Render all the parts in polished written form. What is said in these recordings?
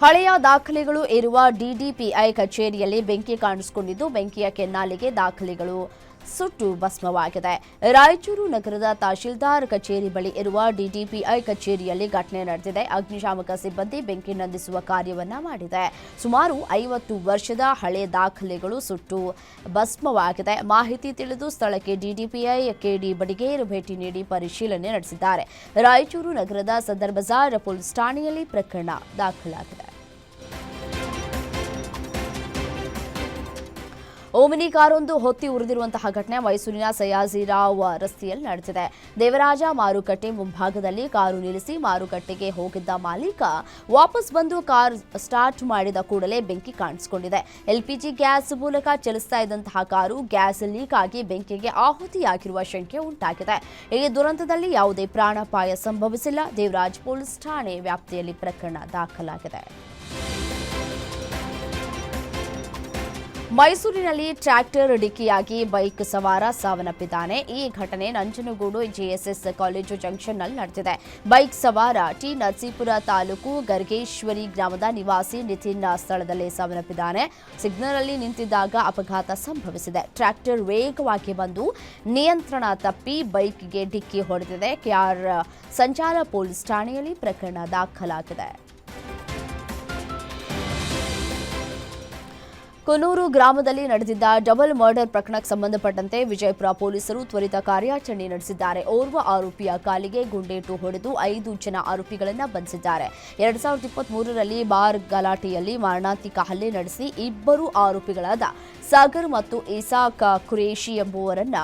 ಹಳೆಯ ದಾಖಲೆಗಳು ಇರುವ ಡಿಡಿಪಿಐ ಕಚೇರಿಯಲ್ಲಿ ಬೆಂಕಿ ಕಾಣಿಸಿಕೊಂಡಿದ್ದು, ಬೆಂಕಿಯ ಕೆನ್ನಾಲಿಗೆ ದಾಖಲೆಗಳು ಸುಟ್ಟು ಭಸ್ಮವಾಗಿದೆ. ರಾಯಚೂರು ನಗರದ ತಹಶೀಲ್ದಾರ್ ಕಚೇರಿ ಬಳಿ ಇರುವ ಡಿಡಿಪಿಐ ಕಚೇರಿಯಲ್ಲಿ ಘಟನೆ ನಡೆದಿದೆ. ಅಗ್ನಿಶಾಮಕ ಸಿಬ್ಬಂದಿ ಬೆಂಕಿ ನಂದಿಸುವ ಕಾರ್ಯವನ್ನ ಮಾಡಿದೆ. ಸುಮಾರು 50 ವರ್ಷದ ಹಳೆ ದಾಖಲೆಗಳು ಸುಟ್ಟು ಭಸ್ಮವಾಗಿದೆ. ಮಾಹಿತಿ ತಿಳಿದು ಸ್ಥಳಕ್ಕೆ ಡಿಡಿಪಿಐ ಕೆಡಿ ಬಡಿಗೇರ್ ಭೇಟಿ ನೀಡಿ ಪರಿಶೀಲನೆ ನಡೆಸಿದ್ದಾರೆ. ರಾಯಚೂರು ನಗರದ ಸದರ್ ಬಜಾರ್ ಪೊಲೀಸ್ ಠಾಣೆಯಲ್ಲಿ ಪ್ರಕರಣ ದಾಖಲಾಗಿದೆ. ಓಮಿನಿ ಕಾರೊಂದು ಹೊತ್ತಿ ಉರಿದಿರುವಂತಹ ಘಟನೆ ಮೈಸೂರಿನ ಸಯಾಜಿರಾವ್ ರಸ್ತೆಯಲ್ಲಿ ನಡೆದಿದೆ. ದೇವರಾಜ ಮಾರುಕಟ್ಟೆ ಮುಂಭಾಗದಲ್ಲಿ ಕಾರು ನಿಲ್ಲಿಸಿ ಮಾರುಕಟ್ಟೆಗೆ ಹೋಗಿದ್ದ ಮಾಲೀಕ ವಾಪಸ್ ಬಂದು ಕಾರ್ ಸ್ಟಾರ್ಟ್ ಮಾಡಿದ ಕೂಡಲೇ ಬೆಂಕಿ ಕಾಣಿಸಿಕೊಂಡಿದೆ. ಎಲ್ಪಿಜಿ ಗ್ಯಾಸ್ ಮೂಲಕ ಚಲಿಸ್ತಾ ಇದ್ದಂತಹ ಕಾರು ಗ್ಯಾಸ್ ಲೀಕ್ ಆಗಿ ಬೆಂಕಿಗೆ ಆಹುತಿಯಾಗಿರುವ ಶಂಕೆ ಉಂಟಾಗಿದೆ. ಈ ದುರಂತದಲ್ಲಿ ಯಾವುದೇ ಪ್ರಾಣಾಪಾಯ ಸಂಭವಿಸಿಲ್ಲ. ದೇವರಾಜ್ ಪೊಲೀಸ್ ಠಾಣೆ ವ್ಯಾಪ್ತಿಯಲ್ಲಿ ಪ್ರಕರಣ ದಾಖಲಾಗಿದೆ. ಮೈಸೂರಿನಲ್ಲಿ ಟ್ರ್ಯಾಕ್ಟರ್ ಡಿಕ್ಕಿಯಾಗಿ ಬೈಕ್ ಸವಾರ ಸಾವನ್ನಪ್ಪಿದ್ದಾನೆ. ಈ ಘಟನೆ ನಂಜನಗೂಡು ಜೆಎಸ್ಎಸ್ ಕಾಲೇಜು ಜಂಕ್ಷನ್ನಲ್ಲಿ ನಡೆದಿದೆ. ಬೈಕ್ ಸವಾರ ಟಿ ನರಸೀಪುರ ತಾಲೂಕು ಗರ್ಗೇಶ್ವರಿ ಗ್ರಾಮದ ನಿವಾಸಿ ನಿತಿನ್ ಸ್ಥಳದಲ್ಲೇ ಸಾವನ್ನಪ್ಪಿದ್ದಾನೆ. ಸಿಗ್ನಲ್ನಲ್ಲಿ ನಿಂತಿದ್ದಾಗ ಅಪಘಾತ ಸಂಭವಿಸಿದೆ. ಟ್ರ್ಯಾಕ್ಟರ್ ವೇಗವಾಗಿ ಬಂದು ನಿಯಂತ್ರಣ ತಪ್ಪಿ ಬೈಕ್ಗೆ ಡಿಕ್ಕಿ ಹೊಡೆದಿದೆ. ಕೆಆರ್ ಸಂಚಾರ ಪೊಲೀಸ್ ಠಾಣೆಯಲ್ಲಿ ಪ್ರಕರಣ ದಾಖಲಾಗಿದೆ. ಕೊನೂರು ಗ್ರಾಮದಲ್ಲಿ ನಡೆದಿದ್ದ ಡಬಲ್ ಮರ್ಡರ್ ಪ್ರಕರಣಕ್ಕೆ ಸಂಬಂಧಪಟ್ಟಂತೆ ವಿಜಯಪುರ ಪೊಲೀಸರು ತ್ವರಿತ ಕಾರ್ಯಾಚರಣೆ ನಡೆಸಿದ್ದಾರೆ. ಓರ್ವ ಆರೋಪಿಯ ಕಾಲಿಗೆ ಗುಂಡೇಟು ಹೊಡೆದು 5 ಜನ ಆರೋಪಿಗಳನ್ನು ಬಂಧಿಸಿದ್ದಾರೆ. 2023ರಲ್ಲಿ ಬಾರ್ ಗಲಾಟೆಯಲ್ಲಿ ಮಾರಣಾಂತಿಕ ಹಲ್ಲೆ ನಡೆಸಿ ಇಬ್ಬರು ಆರೋಪಿಗಳಾದ ಸಾಗರ್ ಮತ್ತು ಇಸಾಕ್ ಖುರೇಶಿ ಎಂಬುವರನ್ನ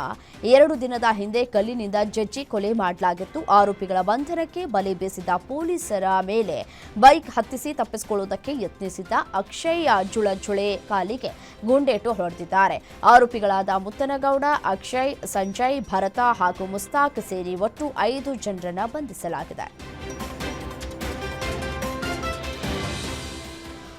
2 ದಿನದ ಹಿಂದೆ ಕಲ್ಲಿನಿಂದ ಜಜ್ಜಿ ಕೊಲೆ ಮಾಡಲಾಗಿತ್ತು. ಆರೋಪಿಗಳ ಬಂಧನಕ್ಕೆ ಬಲೆ ಬೀಸಿದ ಪೊಲೀಸರ ಮೇಲೆ ಬೈಕ್ ಹತ್ತಿಸಿ ತಪ್ಪಿಸಿಕೊಳ್ಳುವುದಕ್ಕೆ ಯತ್ನಿಸಿದ್ದ ಅಕ್ಷಯ್ ಜುಳಜುಳೆ ಕಾಲಿಗೆ ಗುಂಡೇಟು ಹೊಡೆದಿದ್ದಾರೆ. ಆರೋಪಿಗಳಾದ ಮುತ್ತನಗೌಡ, ಅಕ್ಷಯ್, ಸಂಜಯ್, ಭರತ ಹಾಗೂ ಮುಸ್ತಾಕ್ ಸೇರಿ ಒಟ್ಟು 5 ಜನರನ್ನ ಬಂಧಿಸಲಾಗಿದೆ.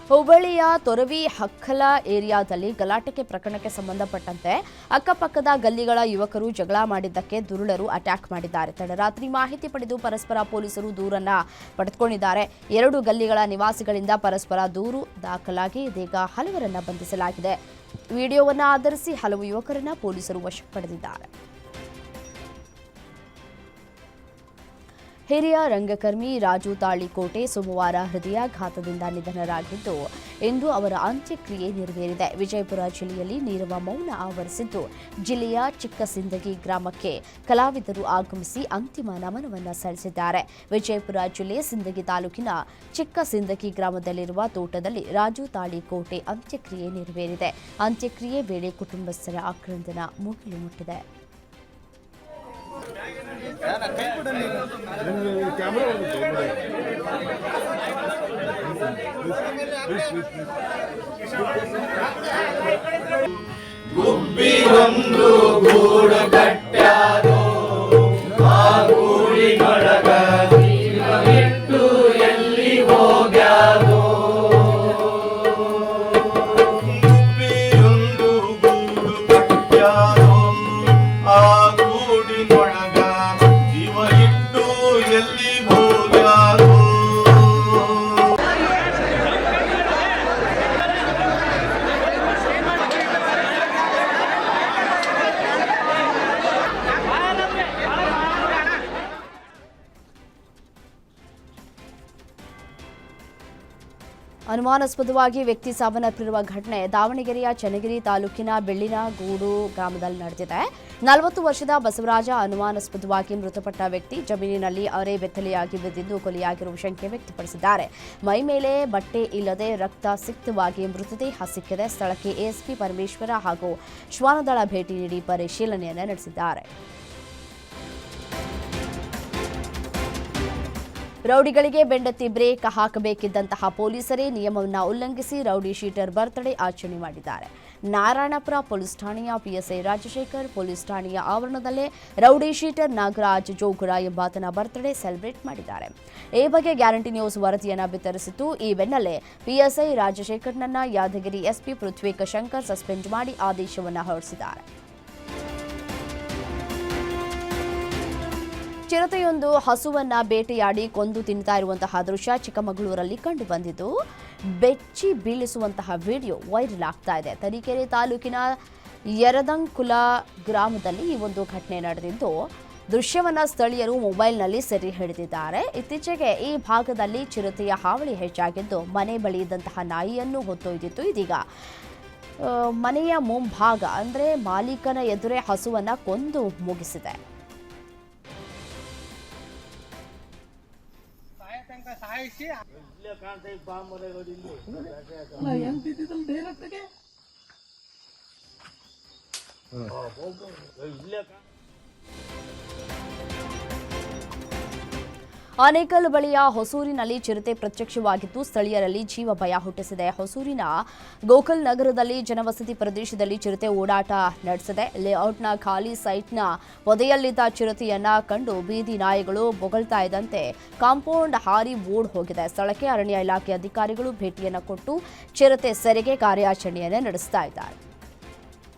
ಹುಬ್ಬಳ್ಳಿಯ ತೊರವಿ ಹಕ್ಕಲ ಏರಿಯಾದಲ್ಲಿ ಗಲಾಟೆ ಪ್ರಕರಣಕ್ಕೆ ಸಂಬಂಧಪಟ್ಟಂತೆ ಅಕ್ಕಪಕ್ಕದ ಗಲ್ಲಿಗಳ ಯುವಕರು ಜಗಳ ಮಾಡಿದ್ದಕ್ಕೆ ದುರುಳರು ಅಟ್ಯಾಕ್ ಮಾಡಿದ್ದಾರೆ. ತಡರಾತ್ರಿ ಮಾಹಿತಿ ಪಡೆದು ಪರಸ್ಪರ ಪೊಲೀಸರು ದೂರನ್ನ ಪಡೆದುಕೊಂಡಿದ್ದಾರೆ. 2 ಗಲ್ಲಿಗಳ ನಿವಾಸಿಗಳಿಂದ ಪರಸ್ಪರ ದೂರು ದಾಖಲಾಗಿ ಇದೀಗ ಹಲವರನ್ನ ಬಂಧಿಸಲಾಗಿದೆ. ವಿಡಿಯೋವನ್ನು ಆಧರಿಸಿ ಹಲವು ಯುವಕರನ್ನ ಪೊಲೀಸರು ವಶಕ್ಕೆ ಪಡೆದಿದ್ದಾರೆ. ಹಿರಿಯ ರಂಗಕರ್ಮಿ ರಾಜು ತಾಳಿಕೋಟೆ ಸೋಮವಾರ ಹೃದಯಾಘಾತದಿಂದ ನಿಧನರಾಗಿದ್ದು, ಇಂದು ಅವರ ಅಂತ್ಯಕ್ರಿಯೆ ನೆರವೇರಿದೆ. ವಿಜಯಪುರ ಜಿಲ್ಲೆಯಲ್ಲಿ ನೀರವ ಮೌನ ಆವರಿಸಿದ್ದು, ಜಿಲ್ಲೆಯ ಚಿಕ್ಕಸಿಂದಗಿ ಗ್ರಾಮಕ್ಕೆ ಕಲಾವಿದರು ಆಗಮಿಸಿ ಅಂತಿಮ ನಮನವನ್ನು ಸಲ್ಲಿಸಿದ್ದಾರೆ. ವಿಜಯಪುರ ಜಿಲ್ಲೆ ಸಿಂದಗಿ ತಾಲೂಕಿನ ಚಿಕ್ಕಸಿಂದಗಿ ಗ್ರಾಮದಲ್ಲಿರುವ ತೋಟದಲ್ಲಿ ರಾಜು ತಾಳಿಕೋಟೆ ಅಂತ್ಯಕ್ರಿಯೆ ನೆರವೇರಿದೆ. ಅಂತ್ಯಕ್ರಿಯೆ ವೇಳೆ ಕುಟುಂಬಸ್ಥರ ಆಕ್ರಂದನ ಮುಗಿಲು ಮುಟ್ಟಿದೆ. ಗುಬ್ಬಿ ಒಂದು ಗೂಡು ಕಟ್ಟ್ಯಾದೋ, ಆ ಗೂಡಿನೊಳಗ ಇಟ್ಟು ಎಲ್ಲಿ ಹೋಗ್ಯಾದೋ. ಗುಬ್ಬಿ ಒಂದು ಗೂಡು ಕಟ್ಟ್ಯಾದೋ, ಆ ಗೂಡಿನೊಳಗ ಜೀವ ಇಟ್ಟು ಎಲ್ಲಿ ಹೋಗ್ಯಾದೋ. ಅನುಮಾನಾಸ್ಪದವಾಗಿ ವ್ಯಕ್ತಿ ಸಾವನ್ನಪ್ಪಿರುವ ಘಟನೆ ದಾವಣಗೆರೆಯ ಚನ್ನಗಿರಿ ತಾಲೂಕಿನ ಬೆಳ್ಳಿನಗೂಡು ಗ್ರಾಮದಲ್ಲಿ ನಡೆದಿದೆ. 40 ವರ್ಷದ ಬಸವರಾಜ ಅನುಮಾನಾಸ್ಪದವಾಗಿ ಮೃತಪಟ್ಟ ವ್ಯಕ್ತಿ ಜಮೀನಿನಲ್ಲಿ ಅರೆ ಬೆತ್ತಲೆಯಾಗಿ ಬಿದ್ದಿದ್ದು ಕೊಲೆಯಾಗಿರುವ ಶಂಕೆ ವ್ಯಕ್ತಪಡಿಸಿದ್ದಾರೆ. ಮೈ ಮೇಲೆ ಬಟ್ಟೆ ಇಲ್ಲದೆ ರಕ್ತ ಸಿಕ್ತವಾಗಿ ಮೃತದೇಹ ಸಿಕ್ಕಿದೆ. ಸ್ಥಳಕ್ಕೆ ಎಎಸ್ಪಿ ಪರಮೇಶ್ವರ ಹಾಗೂ ಶ್ವಾನದಳ ಭೇಟಿ ನೀಡಿ ಪರಿಶೀಲನೆಯನ್ನು ನಡೆಸಿದ್ದಾರೆ. ರೌಡಿಗಳಿಗೆ ಬೆಂಡತಿ ಬ್ರೇಕ್ ಹಾಕಬೇಕಿದ್ದಂತಹ ಪೊಲೀಸರೇ ನಿಯಮವನ್ನು ಉಲ್ಲಂಘಿಸಿ ರೌಡಿ ಶೀಟರ್ ಬರ್ತ್ಡೇ ಆಚರಣೆ ಮಾಡಿದ್ದಾರೆ. ನಾರಾಯಣಪುರ ಪೊಲೀಸ್ ಠಾಣೆಯ ಪಿಎಸ್ಐ ರಾಜಶೇಖರ್ ಪೊಲೀಸ್ ಠಾಣೆಯ ಆವರಣದಲ್ಲೇ ರೌಡಿ ಶೀಟರ್ ನಾಗರಾಜ್ ಜೋಗುರ ಎಂಬಾತನ ಬರ್ತ್ಡೇ ಸೆಲೆಬ್ರೇಟ್ ಮಾಡಿದ್ದಾರೆ. ಈ ಬಗ್ಗೆ ಗ್ಯಾರಂಟಿ ನ್ಯೂಸ್ ವರದಿಯನ್ನು ಬಿತ್ತರಿಸಿತು. ಈ ಬೆನ್ನಲ್ಲೇ ಪಿಎಸ್ಐ ರಾಜಶೇಖರ್ನನ್ನ ಯಾದಗಿರಿ ಎಸ್ಪಿ ಪೃಥ್ವಿ ಶಂಕರ್ ಸಸ್ಪೆಂಡ್ ಮಾಡಿ ಆದೇಶವನ್ನು ಹೊರಡಿಸಿದ್ದಾರೆ. ಚಿರತೆಯೊಂದು ಹಸುವನ್ನ ಬೇಟೆಯಾಡಿ ಕೊಂದು ತಿನ್ನುತ್ತಾ ಇರುವಂತಹ ದೃಶ್ಯ ಚಿಕ್ಕಮಗಳೂರಲ್ಲಿ ಕಂಡು ಬಂದಿದ್ದು, ಬೆಚ್ಚಿ ಬೀಳಿಸುವಂತಹ ವಿಡಿಯೋ ವೈರಲ್ ಆಗ್ತಾ ಇದೆ. ತರೀಕೆರೆ ತಾಲೂಕಿನ ಯರದಂಕುಲ ಗ್ರಾಮದಲ್ಲಿ ಈ ಒಂದು ಘಟನೆ ನಡೆದಿದ್ದು, ದೃಶ್ಯವನ್ನ ಸ್ಥಳೀಯರು ಮೊಬೈಲ್ನಲ್ಲಿ ಸೆರೆ ಹಿಡಿದಿದ್ದಾರೆ. ಇತ್ತೀಚೆಗೆ ಈ ಭಾಗದಲ್ಲಿ ಚಿರತೆಯ ಹಾವಳಿ ಹೆಚ್ಚಾಗಿದ್ದು, ಮನೆ ಬಳಿ ಇದ್ದಂತಹ ನಾಯಿಯನ್ನು ಹೊತ್ತೊಯ್ದಿತ್ತು. ಇದೀಗ ಮನೆಯ ಮುಂಭಾಗ ಅಂದರೆ ಮಾಲೀಕನ ಎದುರೇ ಹಸುವನ್ನ ಕೊಂದು ಮುಗಿಸಿದೆ. ಆನೇಕಲ್ ಬಳಿಯ ಹೊಸೂರಿನಲ್ಲಿ ಚಿರತೆ ಪ್ರತ್ಯಕ್ಷವಾಗಿದ್ದು ಸ್ಥಳೀಯರಲ್ಲಿ ಜೀವ ಭಯ ಹುಟ್ಟಿಸಿದೆ. ಹೊಸೂರಿನ ಗೋಕಲ್ ನಗರದಲ್ಲಿ ಜನವಸತಿ ಪ್ರದೇಶದಲ್ಲಿ ಚಿರತೆ ಓಡಾಟ ನಡೆಸಿದೆ. ಲೇಔಟ್ನ ಖಾಲಿ ಸೈಟ್ನ ಪೊದೆಯಲ್ಲಿದ್ದ ಚಿರತೆಯನ್ನ ಕಂಡು ಬೀದಿ ನಾಯಿಗಳು ಬೊಗಳ್ತಾ ಇದ್ದಂತೆ ಕಾಂಪೌಂಡ್ ಹಾರಿ ಓಡ್ ಹೋಗಿದೆ. ಸ್ಥಳಕ್ಕೆ ಅರಣ್ಯ ಇಲಾಖೆ ಅಧಿಕಾರಿಗಳು ಭೇಟಿಯನ್ನು ಕೊಟ್ಟು ಚಿರತೆ ಸೆರೆಗೆ ಕಾರ್ಯಾಚರಣೆಯನ್ನು ನಡೆಸ್ತಾ ಇದ್ದಾರೆ.